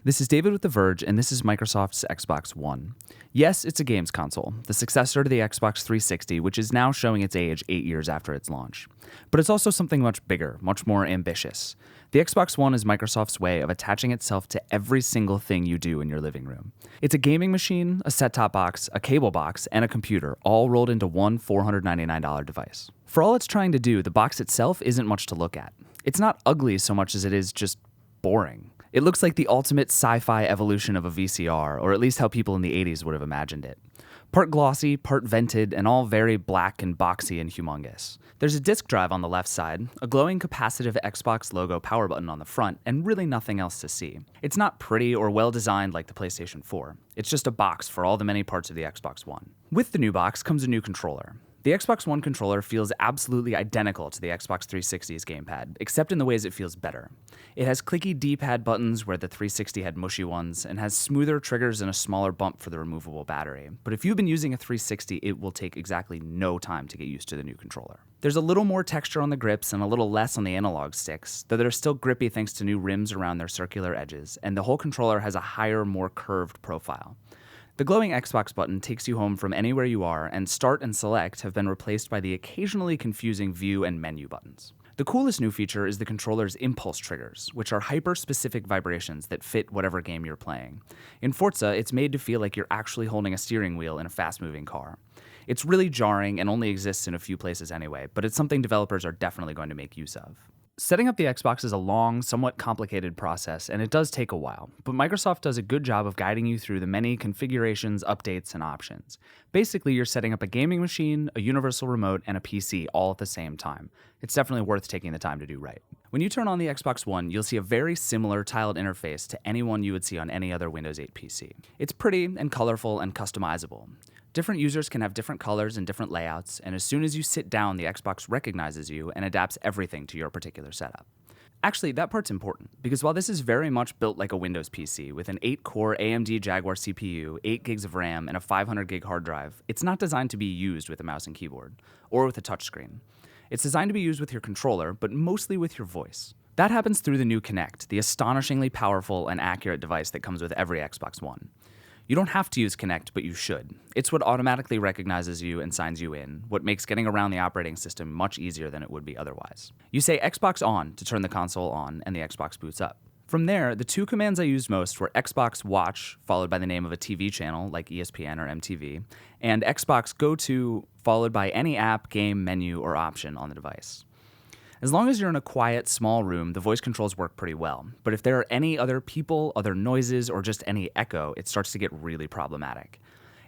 This is David with The Verge, and this is Microsoft's Xbox One. Yes, it's a games console, the successor to the Xbox 360, which is now showing its age 8 years after its launch. But it's also something much bigger, much more ambitious. The Xbox One is Microsoft's way of attaching itself to every single thing you do in your living room. It's a gaming machine, a set-top box, a cable box, and a computer, all rolled into one $499 device. For all it's trying to do, the box itself isn't much to look at. It's not ugly so much as it is just boring. It looks like the ultimate sci-fi evolution of a VCR, or at least how people in the 80s would have imagined it. Part glossy, part vented, and all very black and boxy and humongous. There's a disk drive on the left side, a glowing capacitive Xbox logo power button on the front, and really nothing else to see. It's not pretty or well designed like the PlayStation 4. It's just a box for all the many parts of the Xbox One. With the new box comes a new controller. The Xbox One controller feels absolutely identical to the Xbox 360's gamepad, except in the ways it feels better. It has clicky D-pad buttons where the 360 had mushy ones, and has smoother triggers and a smaller bump for the removable battery. But if you've been using a 360, it will take exactly no time to get used to the new controller. There's a little more texture on the grips and a little less on the analog sticks, though they're still grippy thanks to new rims around their circular edges, and the whole controller has a higher, more curved profile. The glowing Xbox button takes you home from anywhere you are, and Start and Select have been replaced by the occasionally confusing View and Menu buttons. The coolest new feature is the controller's impulse triggers, which are hyper-specific vibrations that fit whatever game you're playing. In Forza, it's made to feel like you're actually holding a steering wheel in a fast-moving car. It's really jarring and only exists in a few places anyway, but it's something developers are definitely going to make use of. Setting up the Xbox is a long, somewhat complicated process, and it does take a while, but Microsoft does a good job of guiding you through the many configurations, updates, and options. Basically, you're setting up a gaming machine, a universal remote, and a PC all at the same time. It's definitely worth taking the time to do right. When you turn on the Xbox One, you'll see a very similar tiled interface to any one you would see on any other Windows 8 PC. It's pretty and colorful and customizable. Different users can have different colors and different layouts, and as soon as you sit down, the Xbox recognizes you and adapts everything to your particular setup. Actually, that part's important, because while this is very much built like a Windows PC with an 8-core AMD Jaguar CPU, 8 gigs of RAM, and a 500 gig hard drive, it's not designed to be used with a mouse and keyboard, or with a touchscreen. It's designed to be used with your controller, but mostly with your voice. That happens through the new Kinect, the astonishingly powerful and accurate device that comes with every Xbox One. You don't have to use Kinect, but you should. It's what automatically recognizes you and signs you in, what makes getting around the operating system much easier than it would be otherwise. You say Xbox On to turn the console on, and the Xbox boots up. From there, the two commands I used most were Xbox Watch, followed by the name of a TV channel like ESPN or MTV, and Xbox Go To, followed by any app, game, menu, or option on the device. As long as you're in a quiet, small room, the voice controls work pretty well. But if there are any other people, other noises, or just any echo, it starts to get really problematic.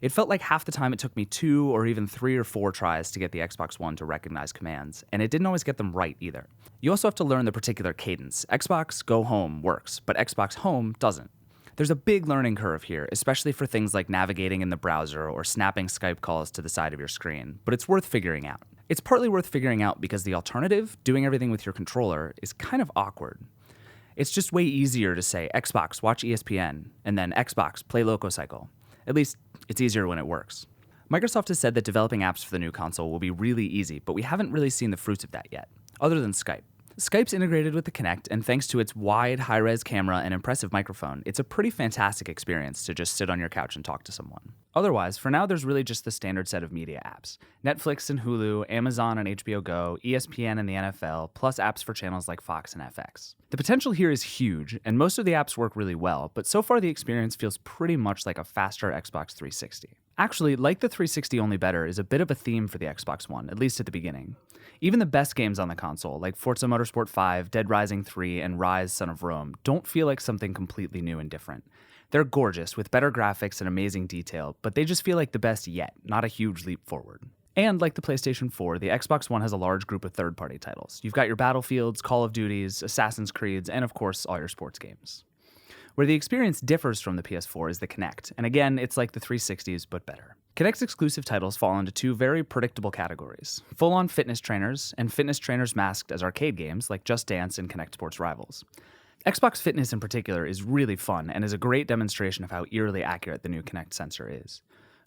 It felt like half the time it took me 2 or even 3 or 4 tries to get the Xbox One to recognize commands, and it didn't always get them right either. You also have to learn the particular cadence. Xbox Go Home works, but Xbox Home doesn't. There's a big learning curve here, especially for things like navigating in the browser or snapping Skype calls to the side of your screen, but it's worth figuring out. It's partly worth figuring out because the alternative, doing everything with your controller, is kind of awkward. It's just way easier to say, Xbox, watch ESPN, and then Xbox, play Lococycle. At least, it's easier when it works. Microsoft has said that developing apps for the new console will be really easy, but we haven't really seen the fruits of that yet, other than Skype. Skype's integrated with the Kinect, and thanks to its wide, high-res camera and impressive microphone, it's a pretty fantastic experience to just sit on your couch and talk to someone. Otherwise, for now, there's really just the standard set of media apps. Netflix and Hulu, Amazon and HBO Go, ESPN and the NFL, plus apps for channels like Fox and FX. The potential here is huge, and most of the apps work really well, but so far the experience feels pretty much like a faster Xbox 360. Actually, like the 360 only better is a bit of a theme for the Xbox One, at least at the beginning. Even the best games on the console, like Forza Motorsport 5, Dead Rising 3, and Rise: Son of Rome, don't feel like something completely new and different. They're gorgeous, with better graphics and amazing detail, but they just feel like the best yet, not a huge leap forward. And like the PlayStation 4, the Xbox One has a large group of third-party titles. You've got your Battlefields, Call of Duties, Assassin's Creeds, and of course, all your sports games. Where the experience differs from the PS4 is the Kinect, and again, it's like the 360s, but better. Kinect's exclusive titles fall into two very predictable categories: full-on fitness trainers, and fitness trainers masked as arcade games like Just Dance and Kinect Sports Rivals. Xbox Fitness in particular is really fun and is a great demonstration of how eerily accurate the new Kinect sensor is.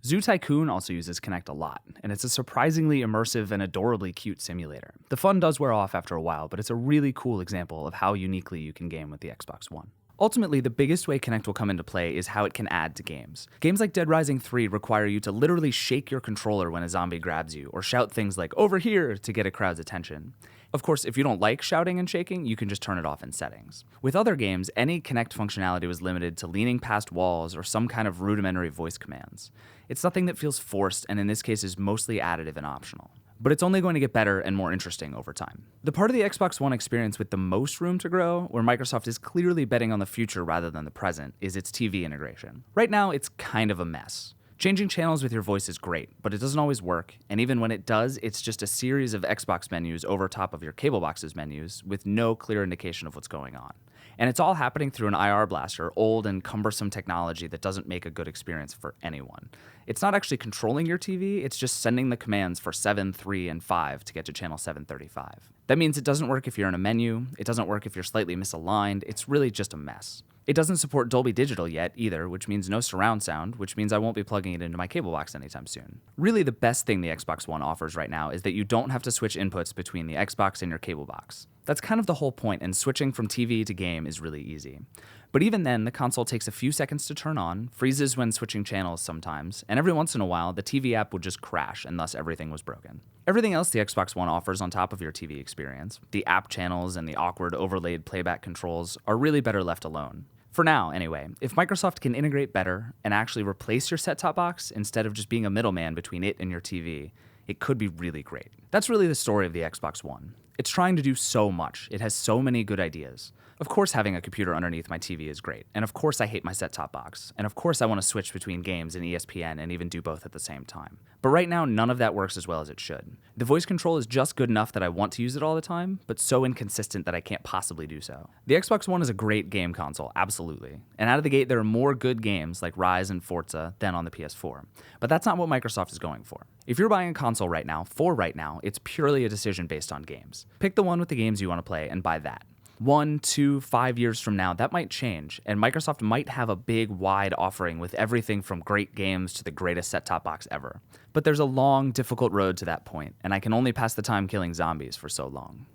Zoo Tycoon also uses Kinect a lot, and it's a surprisingly immersive and adorably cute simulator. The fun does wear off after a while, but it's a really cool example of how uniquely you can game with the Xbox One. Ultimately, the biggest way Kinect will come into play is how it can add to games. Games like Dead Rising 3 require you to literally shake your controller when a zombie grabs you, or shout things like, "over here," to get a crowd's attention. Of course, if you don't like shouting and shaking, you can just turn it off in settings. With other games, any Kinect functionality was limited to leaning past walls or some kind of rudimentary voice commands. It's something that feels forced, and in this case is mostly additive and optional. But it's only going to get better and more interesting over time. The part of the Xbox One experience with the most room to grow, where Microsoft is clearly betting on the future rather than the present, is its TV integration. Right now, it's kind of a mess. Changing channels with your voice is great, but it doesn't always work, and even when it does, it's just a series of Xbox menus over top of your cable box's menus with no clear indication of what's going on. And it's all happening through an IR blaster, old and cumbersome technology that doesn't make a good experience for anyone. It's not actually controlling your TV, it's just sending the commands for 7, 3, and 5 to get to channel 735. That means it doesn't work if you're in a menu, it doesn't work if you're slightly misaligned, it's really just a mess. It doesn't support Dolby Digital yet either, which means no surround sound, which means I won't be plugging it into my cable box anytime soon. Really, the best thing the Xbox One offers right now is that you don't have to switch inputs between the Xbox and your cable box. That's kind of the whole point, and switching from TV to game is really easy. But even then, the console takes a few seconds to turn on, freezes when switching channels sometimes, and every once in a while, the TV app would just crash, and thus everything was broken. Everything else the Xbox One offers on top of your TV experience, the app channels and the awkward overlaid playback controls, are really better left alone. For now, anyway, if Microsoft can integrate better and actually replace your set-top box instead of just being a middleman between it and your TV, it could be really great. That's really the story of the Xbox One. It's trying to do so much. It has so many good ideas. Of course, having a computer underneath my TV is great, and of course I hate my set-top box, and of course I want to switch between games and ESPN and even do both at the same time. But right now, none of that works as well as it should. The voice control is just good enough that I want to use it all the time, but so inconsistent that I can't possibly do so. The Xbox One is a great game console, absolutely, and out of the gate there are more good games like Rise and Forza than on the PS4. But that's not what Microsoft is going for. If you're buying a console right now, it's purely a decision based on games. Pick the one with the games you want to play and buy that. 1, 2, 5 years from now, that might change, and Microsoft might have a big, wide offering with everything from great games to the greatest set-top box ever. But there's a long, difficult road to that point, and I can only pass the time killing zombies for so long.